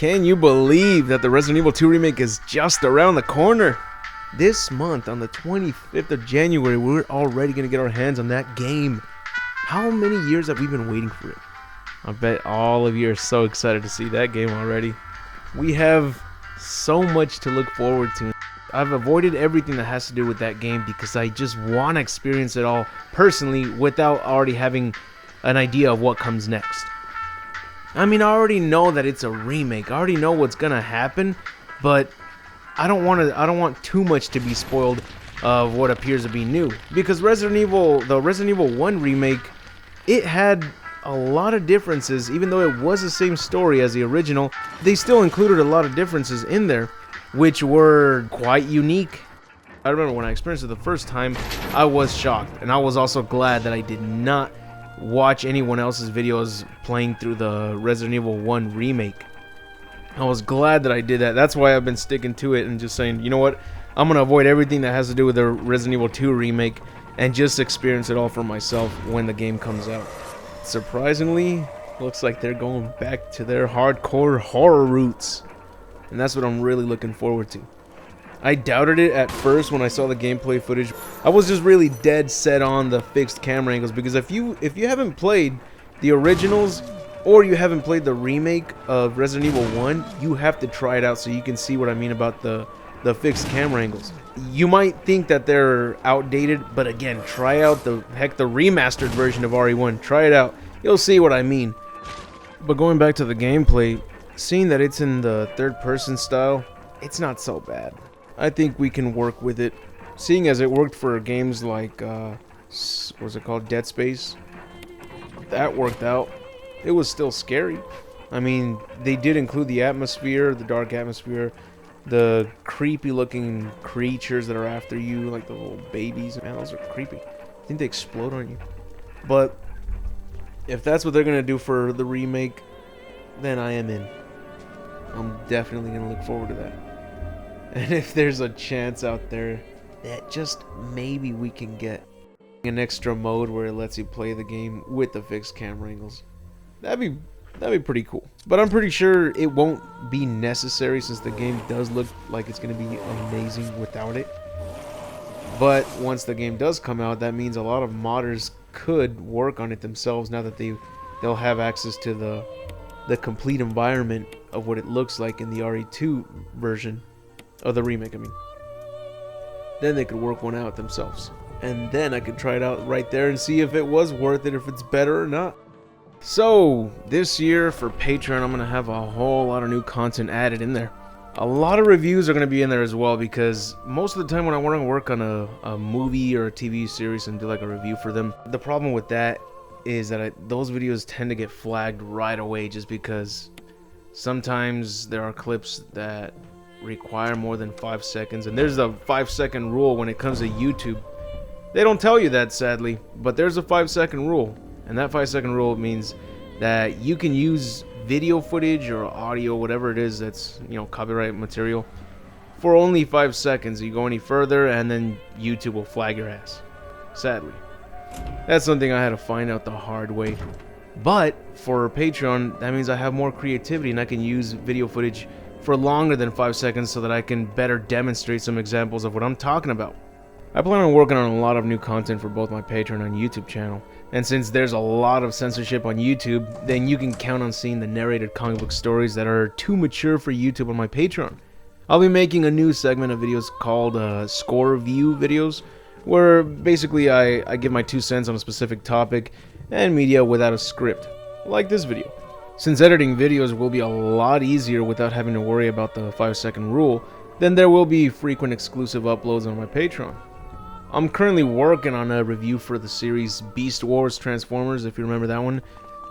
Can you believe that the Resident Evil 2 remake is just around the corner? This month, on the 25th of January, we're already going to get our hands on that game. How many years have we been waiting for it? I bet all of you are so excited to see that game already. We have so much to look forward to. I've avoided everything that has to do with that game because I just want to experience it all personally without already having an idea of what comes next. I mean, I already know that it's a remake. I already know what's gonna happen, but I don't want too much to be spoiled of what appears to be new. Because the Resident Evil 1 remake, it had a lot of differences. Even though it was the same story as the original, they still included a lot of differences in there, which were quite unique. I remember when I experienced it the first time, I was shocked, and I was also glad that I did not watch anyone else's videos playing through the Resident Evil 1 remake. I was glad that I did that. That's why I've been sticking to it and just saying, you know what, I'm gonna avoid everything that has to do with the Resident Evil 2 remake and just experience it all for myself when the game comes out. Surprisingly, looks like they're going back to their hardcore horror roots, and that's what I'm really looking forward to. I doubted it at first when I saw the gameplay footage. I was just really dead set on the fixed camera angles, because if you haven't played the originals or you haven't played the remake of Resident Evil 1, you have to try it out so you can see what I mean about the fixed camera angles. You might think that they're outdated, but again, try out the remastered version of RE1. Try it out. You'll see what I mean. But going back to the gameplay, seeing that it's in the third-person style, it's not so bad. I think we can work with it, seeing as it worked for games like, what's it called, Dead Space. That worked out. It was still scary. I mean, they did include the atmosphere, the dark atmosphere, the creepy looking creatures that are after you, like the little babies. Man, those are creepy. I think they explode on you. But if that's what they're gonna do for the remake, then I am in. I'm definitely gonna look forward to that. And if there's a chance out there that just maybe we can get an extra mode where it lets you play the game with the fixed camera angles, that'd be pretty cool. But I'm pretty sure it won't be necessary, since the game does look like it's going to be amazing without it. But once the game does come out, that means a lot of modders could work on it themselves now that they'll have access to the complete environment of what it looks like in the RE2 version. Of the remake, I mean. Then they could work one out themselves. And then I could try it out right there and see if it was worth it, if it's better or not. So, this year for Patreon, I'm going to have a whole lot of new content added in there. A lot of reviews are going to be in there as well, because most of the time when I want to work on a movie or a TV series and do like a review for them, the problem with that is that those videos tend to get flagged right away, just because sometimes there are clips that require more than 5 seconds, and there's a 5-second rule when it comes to YouTube. They don't tell you that, sadly, but there's a 5-second rule, and that 5-second rule means that you can use video footage or audio, whatever it is that's, you know, copyright material, for only 5 seconds. You go any further and then YouTube will flag your ass, sadly. That's something I had to find out the hard way. But for Patreon, that means I have more creativity and I can use video footage for longer than 5 seconds so that I can better demonstrate some examples of what I'm talking about. I plan on working on a lot of new content for both my Patreon and YouTube channel, and since there's a lot of censorship on YouTube, then you can count on seeing the narrated comic book stories that are too mature for YouTube on my Patreon. I'll be making a new segment of videos called score review videos, where basically I give my 2 cents on a specific topic and media without a script, like this video. Since editing videos will be a lot easier without having to worry about the 5-second rule, then there will be frequent exclusive uploads on my Patreon. I'm currently working on a review for the series Beast Wars Transformers, if you remember that one,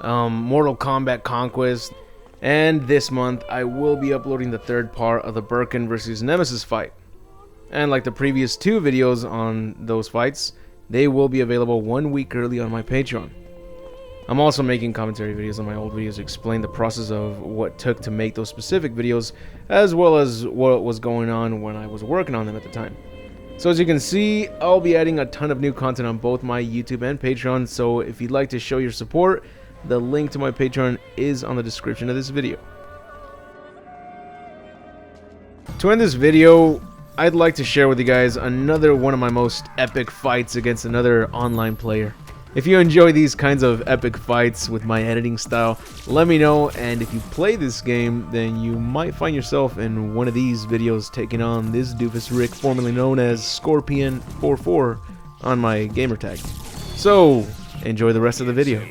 Mortal Kombat Conquest, and this month I will be uploading the 3rd part of the Birkin vs. Nemesis fight. And like the previous 2 videos on those fights, they will be available 1 week early on my Patreon. I'm also making commentary videos on my old videos to explain the process of what took to make those specific videos, as well as what was going on when I was working on them at the time. So as you can see, I'll be adding a ton of new content on both my YouTube and Patreon, so if you'd like to show your support, the link to my Patreon is on the description of this video. To end this video, I'd like to share with you guys another one of my most epic fights against another online player. If you enjoy these kinds of epic fights with my editing style, let me know, and if you play this game, then you might find yourself in one of these videos taking on this doofus Rick, formerly known as Scorpion44, on my gamertag. So, enjoy the rest of the video.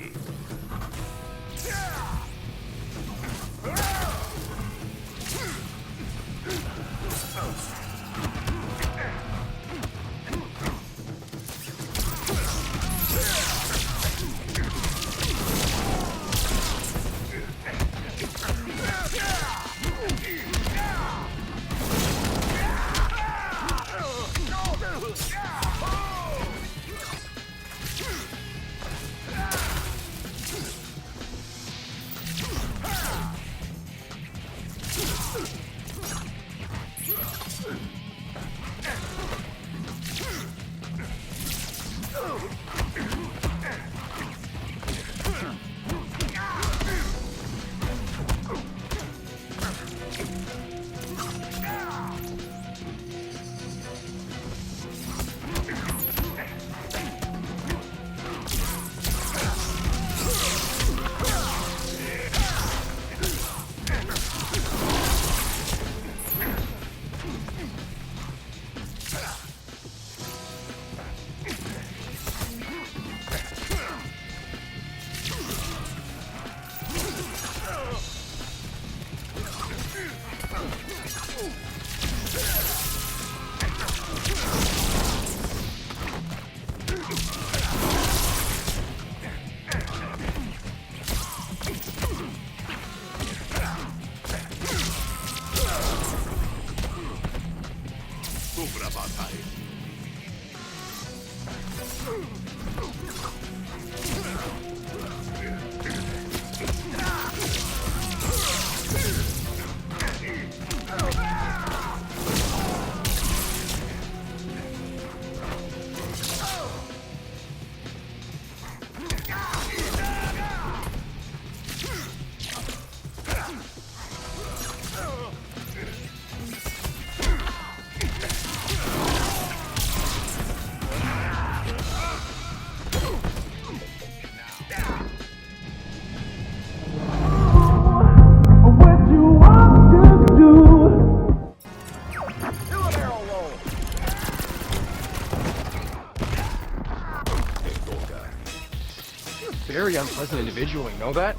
Very unpleasant individual, you know that?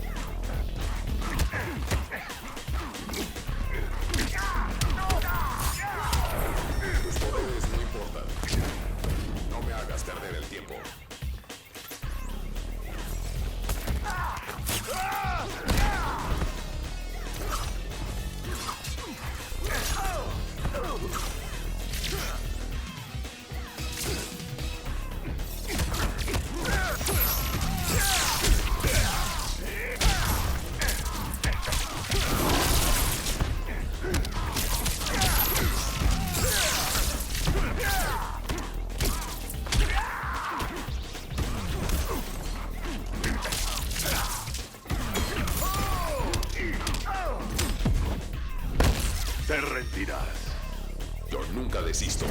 Tus poderes no importan. No me hagas perder el tiempo. Te rendirás. Yo nunca desisto.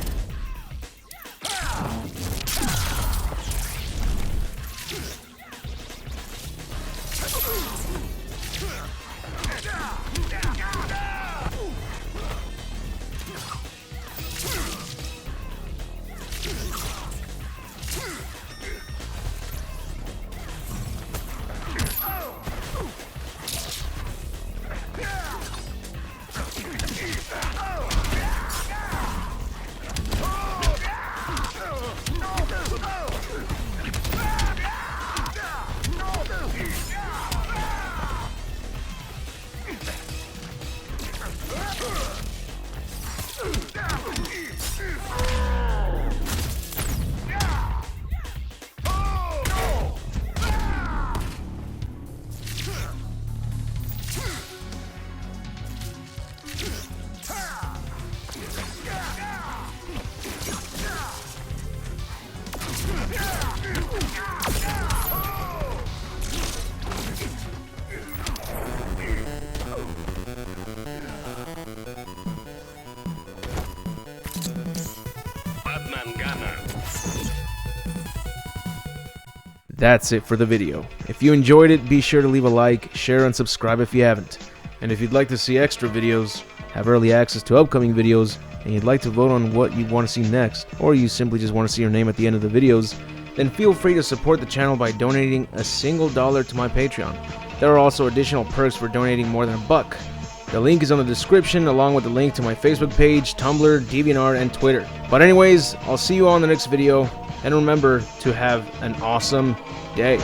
That's it for the video. If you enjoyed it, be sure to leave a like, share, and subscribe if you haven't. And if you'd like to see extra videos, have early access to upcoming videos, and you'd like to vote on what you want to see next, or you simply just want to see your name at the end of the videos, then feel free to support the channel by donating a single dollar to my Patreon. There are also additional perks for donating more than $1. The link is on the description, along with the link to my Facebook page, Tumblr, DeviantArt, and Twitter. But anyways, I'll see you all in the next video, and remember to have an awesome day.